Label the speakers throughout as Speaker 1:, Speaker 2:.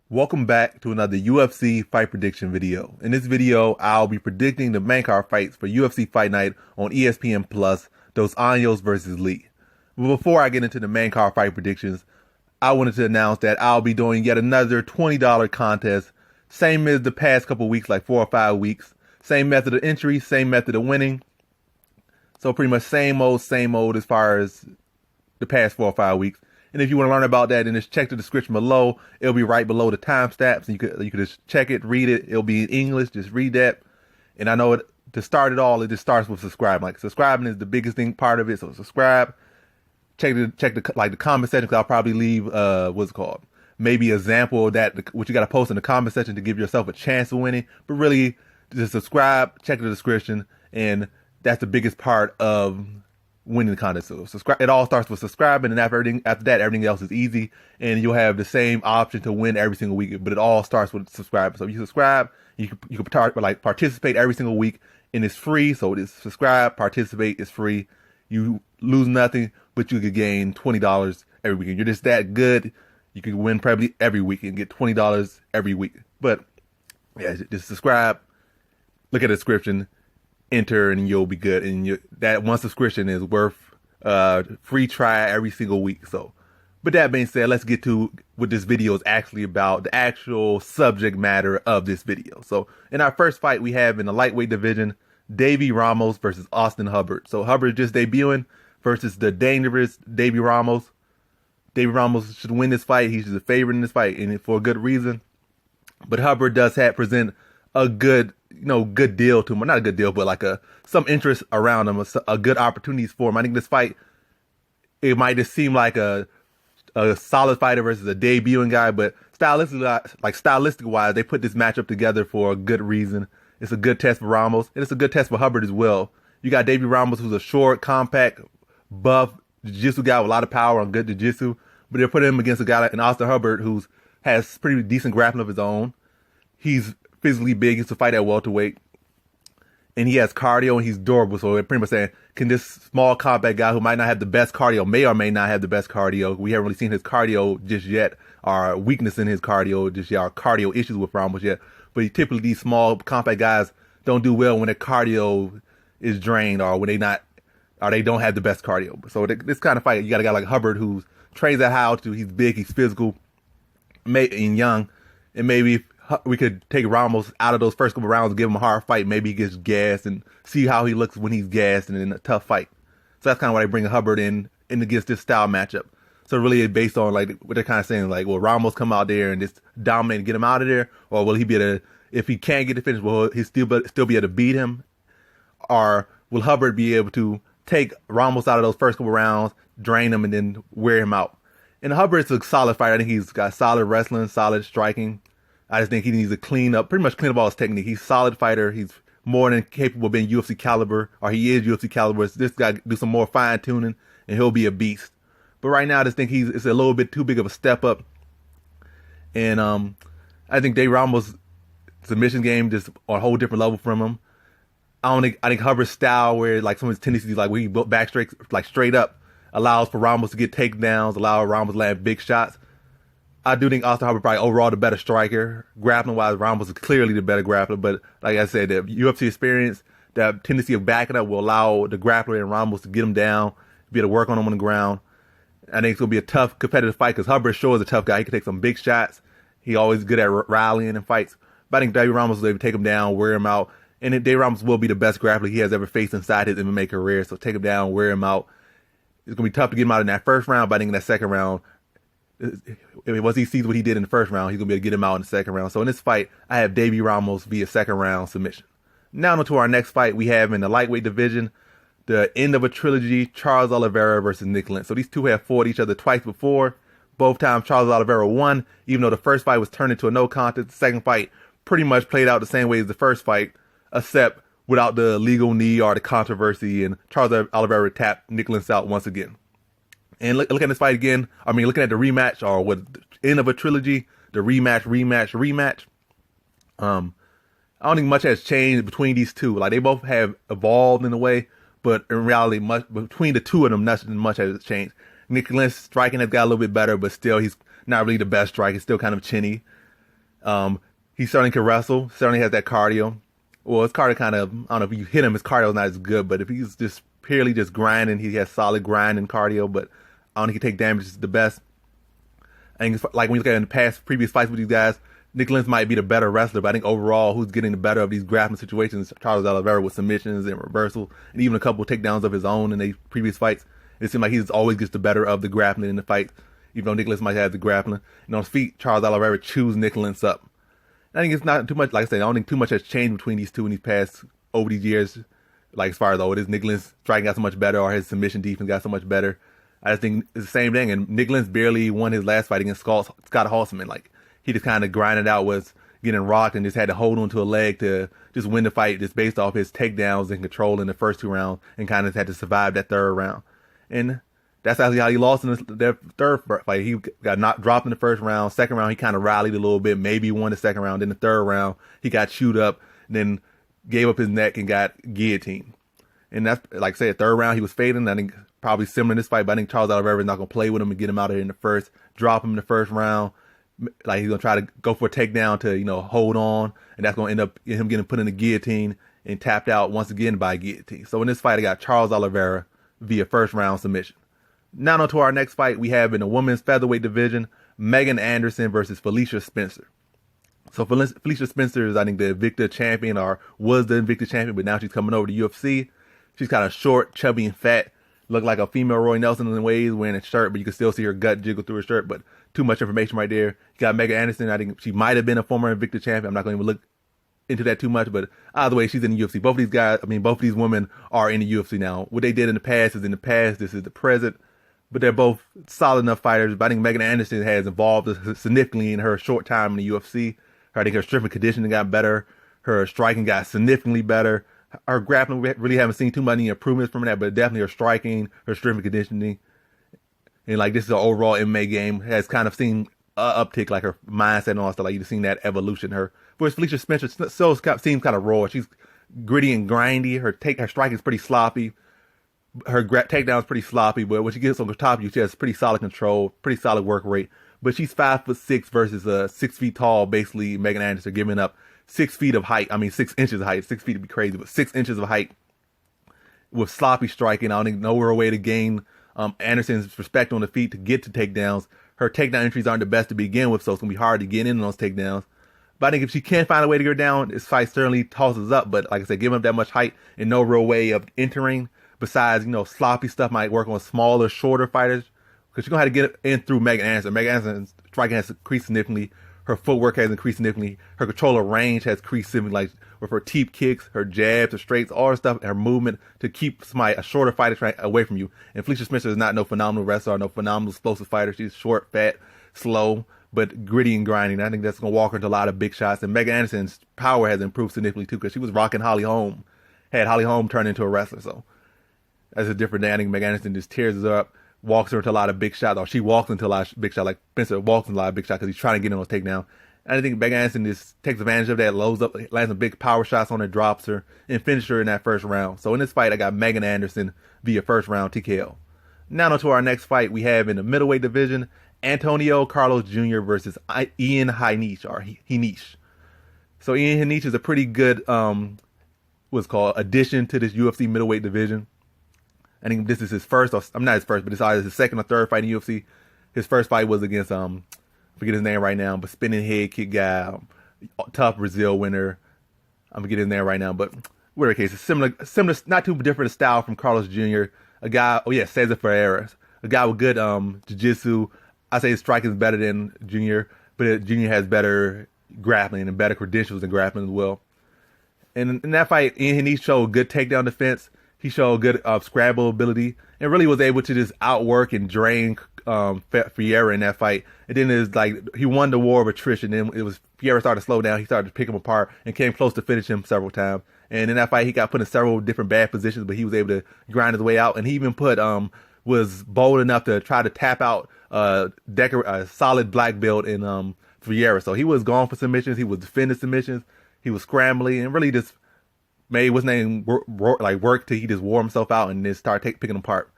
Speaker 1: Welcome back to another UFC fight prediction video. In this video, I'll be predicting the main card fights for UFC Fight Night on ESPN Plus, Dos Anjos versus Lee. But before I get into the main card fight predictions, I wanted to announce that I'll be doing yet another $20 contest. Same as the past couple weeks, like 4 or 5 weeks. Same method of entry, same method of winning. So pretty much same old as far as the past 4 or 5 weeks. And if you want to learn about that, then just check the description below. It'll be right below the timestamps. And you could just check it, read it. It'll be in English. Just read that. And I know to start it all, it just starts with subscribing. Like subscribing is the biggest thing part of it. So subscribe. Check the comment section, because I'll probably leave maybe an example of that, what you got to post in the comment section to give yourself a chance of winning. But really, just subscribe, check the description, and that's the biggest part of winning the contest. So subscribe. It all starts with subscribing, and after that, everything else is easy, and you'll have the same option to win every single week. But it all starts with subscribing. So if you subscribe, you can participate every single week, and it's free. So just subscribe, participate. It's free. You lose nothing, but you could gain $20 every week. And you're just that good. You can win probably every week and get $20 every week. But yeah, just subscribe. Look at the description. Enter and you'll be good, and that one subscription is worth free try every single week. So, but that being said, let's get to what this video is actually about, the actual subject matter of this video. So in our first fight, we have in the lightweight division, Ramos versus Austin Hubbard. So Hubbard just debuting versus the dangerous Ramos. Ramos should win this fight. He's the favorite in this fight, and for a good reason. But Hubbard does present a good deal to him. Well, not a good deal, but like some interest around him, a good opportunities for him. I think this fight, it might just seem like a solid fighter versus a debuting guy, but stylistic wise, they put this matchup together for a good reason. It's a good test for Ramos, and it's a good test for Hubbard as well. You got Ramos, who's a short, compact, buff, jiu-jitsu guy with a lot of power and good jiu-jitsu, but they're putting him against a guy like Austin Hubbard, who has pretty decent grappling of his own. He's physically big. He's to fight at welterweight, and he has cardio, and he's durable. So they're pretty much saying, can this small compact guy who might not have the best cardio, may or may not have the best cardio, we haven't really seen his cardio just yet, or weakness in his cardio just yet, or cardio issues with Ramos yet. But typically these small compact guys don't do well when their cardio is drained, or when they don't have the best cardio. So this kind of fight, you got a guy like Hubbard who trains at high altitude. He's big, he's physical, and young, and maybe we could take Ramos out of those first couple rounds and give him a hard fight. Maybe he gets gassed, and see how he looks when he's gassed and in a tough fight. So that's kind of why they bring Hubbard in against this style matchup. So really it's based on like what they're kind of saying, like, will Ramos come out there and just dominate and get him out of there? Or will he be able to, if he can't get the finish, will he still be able to beat him? Or will Hubbard be able to take Ramos out of those first couple rounds, drain him, and then wear him out? And Hubbard's a solid fighter. I think he's got solid wrestling, solid striking. I just think he needs to pretty much clean up all his technique. He's a solid fighter. He's more than capable of being UFC caliber, or he is UFC caliber. So this guy do some more fine tuning, and he'll be a beast. But right now, I just think it's a little bit too big of a step up. And I think Ramos' submission game just on a whole different level from him. I think Hubbard's style, where like some of his tendencies, like where he built back straight up, allows for Ramos to get takedowns, allow Ramos to land big shots. I do think Austin Hubbard probably overall the better striker. Grappling wise, Ramos is clearly the better grappler. But like I said, the UFC experience, that tendency of backing up will allow the grappler and Ramos to get him down, be able to work on him on the ground. I think it's going to be a tough competitive fight, because Hubbard sure is a tough guy. He can take some big shots. He's always good at rallying in fights. But I think Ramos will be able to take him down, wear him out. And Ramos will be the best grappler he has ever faced inside his MMA career. So take him down, wear him out. It's going to be tough to get him out in that first round, but I think in that second round, once he sees what he did in the first round, he's going to be able to get him out in the second round. So in this fight, I have Ramos via second round submission. Now on to our next fight we have in the lightweight division, the end of a trilogy, Charles Olivera versus Nick Lentz. So these two have fought each other twice before. Both times Charles Olivera won, even though the first fight was turned into a no contest. The second fight pretty much played out the same way as the first fight, except without the legal knee or the controversy, and Charles Olivera tapped Nick Lentz out once again. And look at this fight again. I mean, looking at the rematch, or what end of a trilogy, the rematch. I don't think much has changed between these two. Like, they both have evolved in a way, but in reality, between the two of them, nothing much has changed. Nick Lentz striking has got a little bit better, but still, he's not really the best striker. He's still kind of chinny. He certainly can wrestle. Certainly has that cardio. Well, his cardio kind of, I don't know if you hit him, his cardio is not as good. But if he's just purely just grinding, he has solid grind and cardio. But I don't think he can take damage the best. I think like when you look at in the previous fights with these guys, Nick Lentz might be the better wrestler, but I think overall, who's getting the better of these grappling situations? Charles Oliveira with submissions and reversal, and even a couple of takedowns of his own in the previous fights. It seemed like he's always gets the better of the grappling in the fight, even though Nick Lentz might have the grappling. And on his feet, Charles Oliveira chews Nick Lentz up. I think it's not too much, like I said, I don't think too much has changed between these two in these past, over these years. Like as far as, it is Nick Lentz striking got so much better, or his submission defense got so much better. I just think it's the same thing. And Nick Lentz barely won his last fight against Scott Halsman. Like, he just kind of grinded out, was getting rocked, and just had to hold on to a leg to just win the fight just based off his takedowns and control in the first 2 rounds, and kind of had to survive that 3rd round. And that's actually how he lost in the 3rd fight. He got dropped in the 1st round. 2nd round, he kind of rallied a little bit, maybe won the 2nd round. Then the 3rd round, he got chewed up, then gave up his neck and got guillotined. And that's, like I said, 3rd round, he was fading. I think probably similar in this fight, but I think Charles Oliveira is not going to play with him and get him out of here in the first, drop him in the 1st round. Like, he's going to try to go for a takedown to, hold on. And that's going to end up him getting put in the guillotine and tapped out once again by guillotine. So in this fight, I got Charles Oliveira via 1st round submission. Now on to our next fight, we have in the women's featherweight division, Megan Anderson versus Felicia Spencer. So Felicia Spencer is, I think, the Invicta champion, or was the Invicta champion, but now she's coming over to UFC. She's kind of short, chubby, and fat. Looked like a female Roy Nelson in ways, wearing a shirt, but you can still see her gut jiggle through her shirt. But too much information right there. You got Megan Anderson. I think she might have been a former Invicta champion. I'm not going to even look into that too much, but either way, she's in the UFC. Both of these women are in the UFC now. What they did in the past is in the past. This is the present. But they're both solid enough fighters. But I think Megan Anderson has evolved significantly in her short time in the UFC. I think her strength and conditioning got better. Her striking got significantly better. Her grappling, we really haven't seen too many improvements from that, but definitely her striking, her strength and conditioning, and like this is an overall MMA game, has kind of seen an uptick, like her mindset and all that stuff. Like you've seen that evolution. Her, whereas Felicia Spencer still seems kind of raw. She's gritty and grindy. Her striking is pretty sloppy. Her takedown is pretty sloppy, but when she gets on the top of you, she has pretty solid control, pretty solid work rate. But she's 5'6" versus 6 feet tall, basically Megan Anderson, giving up 6 feet of height. 6 inches of height. 6 feet would be crazy, but 6 inches of height with sloppy striking. I don't think nowhere a way to gain Anderson's respect on the feet to get to takedowns. Her takedown entries aren't the best to begin with, so it's going to be hard to get in on those takedowns. But I think if she can find a way to get her down, this fight certainly tosses up. But like I said, giving up that much height and no real way of entering, besides, sloppy stuff might work on smaller, shorter fighters. Because you're going to have to get in through Megan Anderson. Megan Anderson's striking has increased significantly. Her footwork has increased significantly. Her control of range has increased significantly, like with her teep kicks, her jabs, her straights, all her stuff, and her movement to keep a shorter fighter away from you. And Felicia Spencer is not no phenomenal wrestler or no phenomenal explosive fighter. She's short, fat, slow, but gritty and grinding. I think that's going to walk her into a lot of big shots. And Megan Anderson's power has improved significantly too, because she was rocking Holly Holm, had Holly Holm turn into a wrestler. So that's a different thing. I think Megan Anderson just tears her up, walks her into a lot of big shots, or she walks into a lot of big shots, like Spencer walks into a lot of big shots because he's trying to get in on takedown. And I think Megan Anderson just takes advantage of that, loads up, lands some big power shots on her, drops her, and finishes her in that 1st round. So in this fight, I got Megan Anderson via 1st round TKO. Now on to our next fight we have in the middleweight division, Antonio Carlos Jr. versus Ian Heinisch, or Heinisch. So Ian Heinisch is a pretty good, what's called, addition to this UFC middleweight division. I think this is his first, or I'm not his first, but it's either his 2nd or 3rd fight in UFC. His first fight was against, I forget his name right now, but spinning head kick guy, tough Brazil winner. I'm forgetting his name right now, but whatever case, it's similar, not too different a style from Carlos Jr. A guy, Cesar Ferreira, a guy with good jiu-jitsu. I say his striking is better than Jr., but Jr. has better grappling and better credentials in grappling as well. And in that fight, Ian Heinisch showed good takedown defense. He showed good scrabble ability and really was able to just outwork and drain Ferreira in that fight. And then it's like he won the war of attrition. Then it was Ferreira started to slow down. He started to pick him apart and came close to finish him several times. And in that fight, he got put in several different bad positions, but he was able to grind his way out. And he even was bold enough to try to tap out a solid black belt in Ferreira. So he was going for submissions. He was defending submissions. He was scrambling and really just made what's name work till he just wore himself out and then start picking them apart.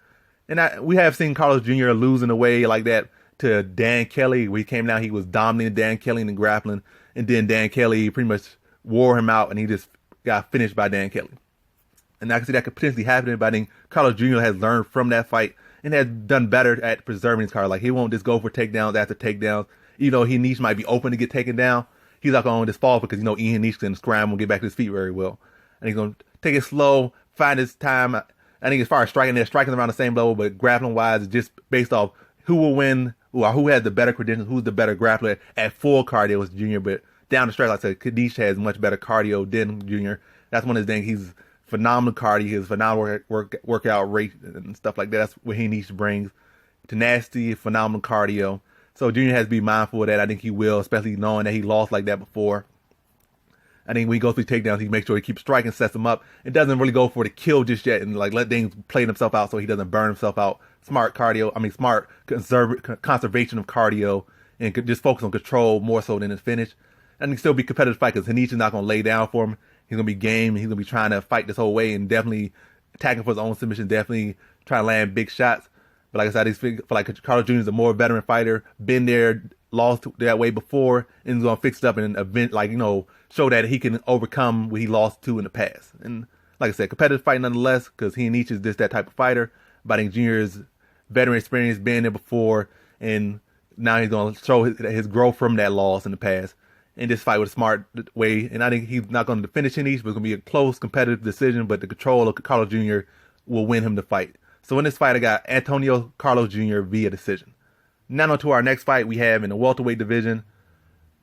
Speaker 1: And we have seen Carlos Jr. lose in a way like that to Dan Kelly. When he came down, he was dominating Dan Kelly in the grappling. and then Dan Kelly pretty much wore him out, and he just got finished by Dan Kelly. And I can see that could potentially happen, but I think Carlos Jr. has learned from that fight and has done better at preserving his card. Like, he won't just go for takedowns after takedowns. Even though Heinisch might be open to get taken down, he's not going to just fall because, Heinisch can scramble and get back to his feet very well. And he's going to take it slow, find his time. I think as far as striking, they're striking around the same level, but grappling-wise, it's just based off who will win, or who has the better credentials, who's the better grappler at full cardio is Junior. But down the stretch, like I said, Heinisch has much better cardio than Junior. That's one of his things. He's phenomenal cardio, his phenomenal workout rate and stuff like that. That's what Heinisch brings. Tenacity, phenomenal cardio. So Junior has to be mindful of that. I think he will, especially knowing that he lost like that before. I think when he goes through takedowns, he makes sure he keeps striking, sets him up, and doesn't really go for the kill just yet, and like let things play himself out so he doesn't burn himself out. Smart conservation of cardio, and could just focus on control more so than his finish. And he can still be competitive fight because Heinisch is not going to lay down for him. He's going to be game, and he's going to be trying to fight this whole way and definitely attacking for his own submission, definitely trying to land big shots. But like I said, I feel like Carlos Jr. is a more veteran fighter, been there, lost that way before, and he's going to fix it up in an event, show that he can overcome what he lost to in the past. And like I said, competitive fight nonetheless, because Heinisch is just that type of fighter. But I think Junior's veteran experience, been there before, and now he's going to show his growth from that loss in the past. And just fight with a smart way. And I think he's not going to finish Heinisch, but it's going to be a close, competitive decision. But the control of Carlos Jr. will win him the fight. So in this fight, I got Antonio Carlos Jr. via decision. Now on to our next fight we have in the welterweight division,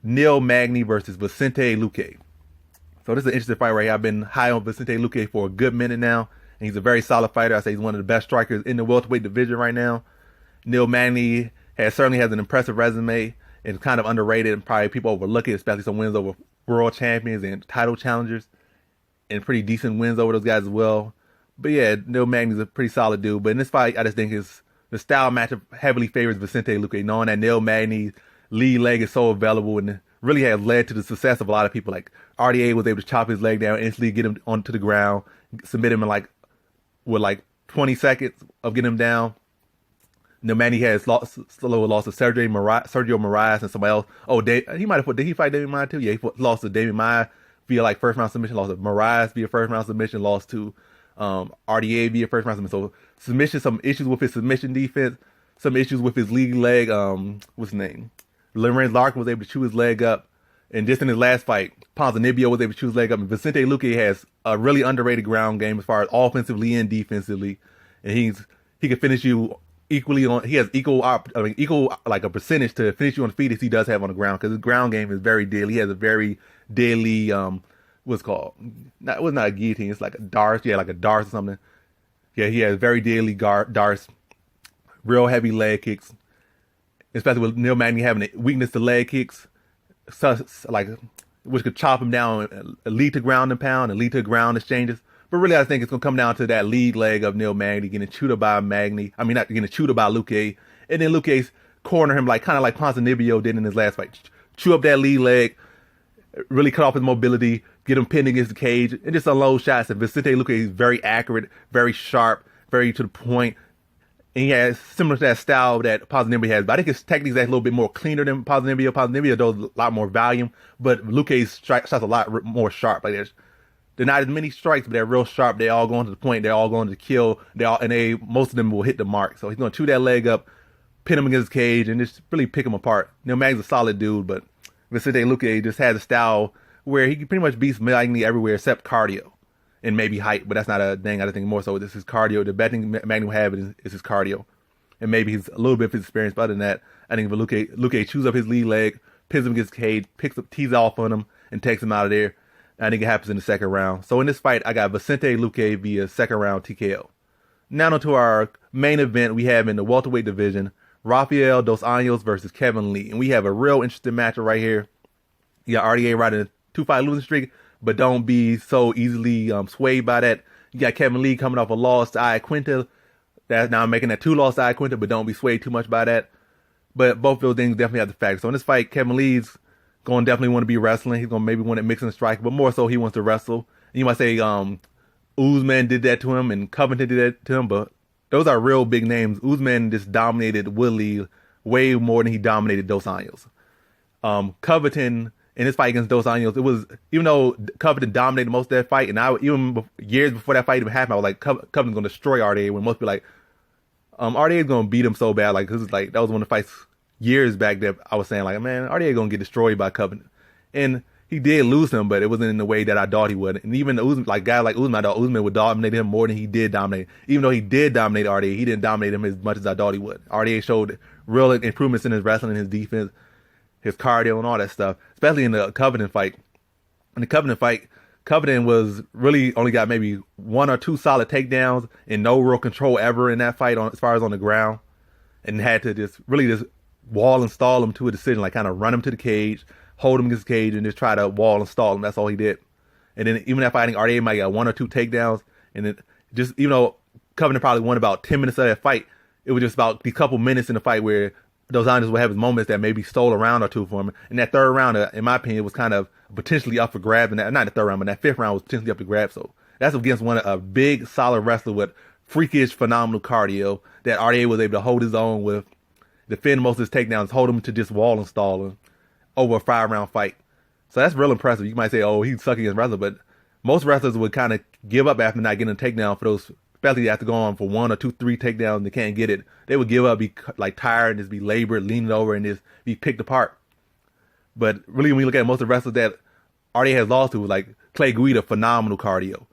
Speaker 1: Neil Magny versus Vicente Luque. So this is an interesting fight right here. I've been high on Vicente Luque for a good minute now, and he's a very solid fighter. I say he's one of the best strikers in the welterweight division right now. Neil Magny certainly has an impressive resume and kind of underrated, and probably people overlook it, especially some wins over world champions and title challengers, and pretty decent wins over those guys as well. But yeah, Neil Magny's a pretty solid dude. But in this fight, I just think the style matchup heavily favors Vicente Luque, knowing that Neil Magny's lead leg is so available and really has led to the success of a lot of people. Like RDA was able to chop his leg down, instantly get him onto the ground, submit him in with 20 seconds of getting him down. Neil Magny has lost to Sergio Moraes and somebody else. Oh, did he fight Damian Maia too? Yeah, he lost to Damian Maia via first round submission, lost to Moraes via first round submission, lost to RDA via first round submission. So some issues with his submission defense, some issues with his lead leg. What's his name? Lorenz Larkin was able to chew his leg up. And just in his last fight, Ponzinibbio was able to chew his leg up. And Vicente Luque has a really underrated ground game as far as offensively and defensively. And he can finish you equally on. He has equal a percentage to finish you on the feet as he does have on the ground, because his ground game is very deadly. He has a very deadly what's called, it was not a guillotine, it's like a darce. Yeah, like a darce or something. Yeah, he has very deadly darce, real heavy leg kicks, especially with Neil Magny having a weakness to leg kicks, which could chop him down, lead to ground and pound, and lead to ground exchanges. But really, I think it's going to come down to that lead leg of Neil Magny getting chewed up by not getting chewed up by Luque, and then Luque's corner him kind of like Ponzinibbio did in his last fight. Chew up that lead leg, really cut off his mobility, get him pinned against the cage, and just unload shots. And Vicente Luque is very accurate, very sharp, very to the point. And he has similar to that style that Ponzinibbio has. But I think his technique is a little bit more cleaner than Ponzinibbio. Ponzinibbio does a lot more volume, but Luque's shots a lot more sharp. They're not as many strikes, but they're real sharp. They're all going to the point. They're all going to kill. Most of them will hit the mark. So he's going to chew that leg up, pin him against the cage, and just really pick him apart. Neil Magny's a solid dude, but Vicente Luque just has a style where he can pretty much beat Magny everywhere except cardio and maybe height. But that's not a thing. I think more so this is cardio. The best thing Magny will have is his cardio, and maybe he's a little bit of his experience. But other than that, I think if Luque chews up his lead leg, pins him against the cage, tees off on him, and takes him out of there. I think it happens in the second round. So in this fight, I got Vicente Luque via second round TKO. Now on to our main event we have in the welterweight division, Rafael Dos Anjos versus Kevin Lee. And we have a real interesting matchup right here. You got RDA riding a 2-fight losing streak, but don't be so easily swayed by that. You got Kevin Lee coming off a loss to Iaquinta. That's now making that 2 loss to Iaquinta, but don't be swayed too much by that. But both of those things definitely have the factor. So in this fight, Kevin Lee's going to definitely want to be wrestling. He's going to maybe want to mix and strike, but more so he wants to wrestle. And you might say Usman did that to him and Covington did that to him, but those are real big names. Usman just dominated Woodley way more than he dominated Dos Anjos. Covington in this fight against Dos Anjos, it was, even though Covington dominated most of that fight, and years before that fight even happened, I was like, Covington's going to destroy RDA, when most people like, RDA is going to beat him so bad, like, cause like, that was one of the fights years back that I was saying, like, man, RDA is going to get destroyed by Covington. And he did lose him, but it wasn't in the way that I thought he would. And even Usman, like, guys like Usman, I thought Usman would dominate him more than he did dominate. Even though he did dominate RDA, he didn't dominate him as much as I thought he would. RDA showed real improvements in his wrestling, his defense, his cardio, and all that stuff, especially in the Covington fight. In the Covington fight, Covington was really only got maybe 1 or 2 solid takedowns and no real control ever in that fight as far as on the ground, and had to just wall and stall him to a decision, like kind of run him to the cage, hold him against the cage, and just try to wall and stall him. That's all he did. And then even that fight, I think RDA might get 1 or 2 takedowns, and then just, even though Covington probably won about 10 minutes of that fight, it was just about a couple minutes in the fight where Dos Anjos would have his moments that maybe stole a round or two for him. And that third round, in my opinion, was kind of potentially up for grabs. And not the third round, but that 5th round was potentially up for grabs. So that's against a big, solid wrestler with freakish, phenomenal cardio that RDA was able to hold his own with, defend most of his takedowns, hold him to just wall and stall him over a 5-round fight. So that's real impressive. You might say, oh, he's sucking against wrestler, but most wrestlers would kind of give up after not getting a takedown for those, especially after going for 1 or 2, 3 takedowns and they can't get it. They would give up, be like tired, and just be labored, leaning over, and just be picked apart. But really, when you look at most of the wrestlers that RDA has lost to, like Clay Guida, phenomenal cardio,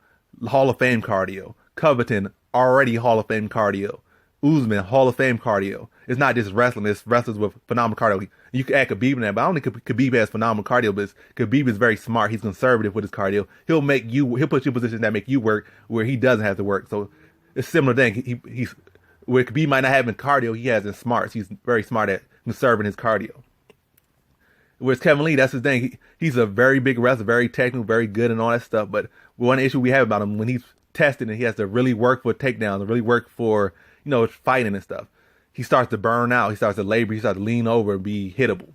Speaker 1: Hall of Fame cardio. Covington, already Hall of Fame cardio. Usman, Hall of Fame cardio. It's not just wrestling, it's wrestlers with phenomenal cardio. You can add Khabib in that, but I don't think Khabib has phenomenal cardio, but Khabib is very smart. He's conservative with his cardio. He'll put you in positions that make you work where he doesn't have to work. So it's a similar thing. He's where Khabib might not have in cardio, he has in smarts. He's very smart at conserving his cardio. Whereas Kevin Lee, that's his thing. He's a very big wrestler, very technical, very good, and all that stuff. But one issue we have about him, when he's tested and he has to really work for takedowns and really work for, fighting and stuff, he starts to burn out. He starts to labor. He starts to lean over and be hittable.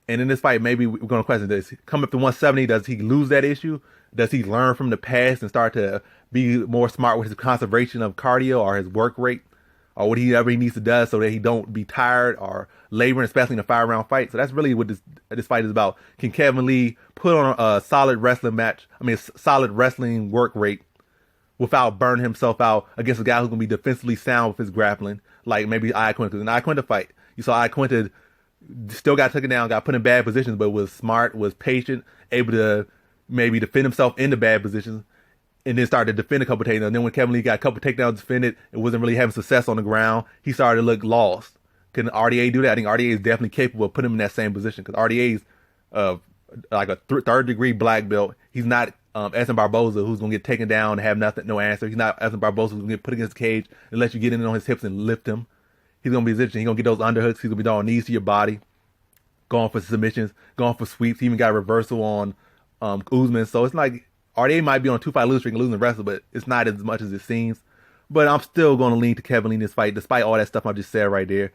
Speaker 1: And in this fight, maybe we're going to question this. Come up to 170, does he lose that issue? Does he learn from the past and start to be more smart with his conservation of cardio or his work rate? Or whatever he needs to do so that he don't be tired or laboring, especially in a 5-round fight. So that's really what this fight is about. Can Kevin Lee put on a solid wrestling solid wrestling work rate without burning himself out against a guy who's going to be defensively sound with his grappling, like maybe Iaquinta? Because in the Iaquinta fight, you saw Iaquinta still got taken down, got put in bad positions, but was smart, was patient, able to maybe defend himself in the bad positions, and then started to defend a couple takedowns. And then when Kevin Lee got a couple takedowns defended and wasn't really having success on the ground, he started to look lost. Can RDA do that? I think RDA is definitely capable of putting him in that same position, because RDA is like a third-degree black belt. He's not Edson Barboza, who's going to get taken down and have no answer. He's not Edson Barboza, who's going to get put against the cage and let you get in on his hips and lift him. He's going to be positioned. He's going to get those underhooks. He's going to be throwing knees to your body, going for submissions, going for sweeps. He even got a reversal on Usman. So it's like RDA might be on a 2-fight losing streak and losing the wrestler, but it's not as much as it seems. But I'm still going to lean to Kevin Lee in this fight, despite all that stuff I just said right there.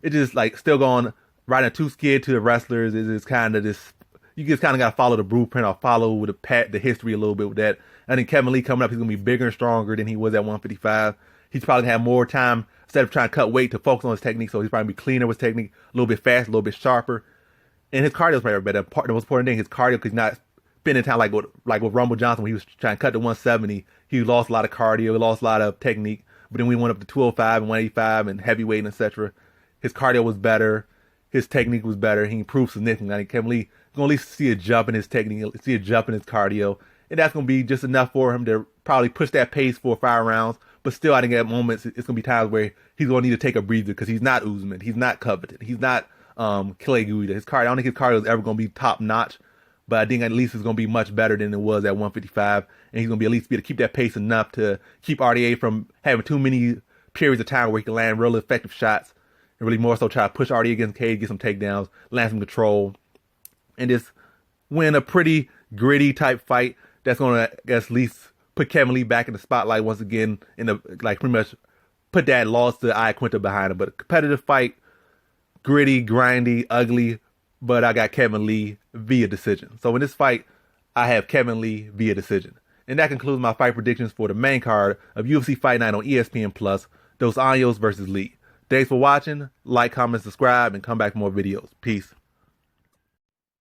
Speaker 1: It's just like still going riding too scared to the wrestlers. It's just kind of this. You just kind of got to follow the blueprint or follow with the history a little bit with that. I think Kevin Lee coming up, he's going to be bigger and stronger than he was at 155. He's probably going to have more time instead of trying to cut weight to focus on his technique. So he's probably be cleaner with his technique, a little bit faster, a little bit sharper. And his cardio is probably better. The most important thing, his cardio, because he's not spending time like with Rumble Johnson when he was trying to cut to 170. He lost a lot of cardio, he lost a lot of technique. But then we went up to 205 and 185 and heavyweight, etc. His cardio was better. His technique was better. He improved significantly. I think Kevin Lee going to at least see a jump in his technique, see a jump in his cardio. And that's going to be just enough for him to probably push that pace for 5 rounds. But still, I think at moments, it's going to be times where he's going to need to take a breather, because he's not Usman. He's not Covington. He's not Clay Guida. His cardio, I don't think his cardio is ever going to be top notch. But I think at least it's going to be much better than it was at 155. And he's going to be at least be able to keep that pace enough to keep RDA from having too many periods of time where he can land really effective shots. And really more so try to push RDA against the cage, get some takedowns, land some control, and just win a pretty gritty type fight that's going to at least put Kevin Lee back in the spotlight once again, pretty much put that loss to Iaquinta behind him. But a competitive fight, gritty, grindy, ugly, but I got Kevin Lee via decision. So in this fight, I have Kevin Lee via decision. And that concludes my fight predictions for the main card of UFC Fight Night on ESPN Plus, Dos Anjos versus Lee. Thanks for watching. Like, comment, subscribe, and come back for more videos. Peace.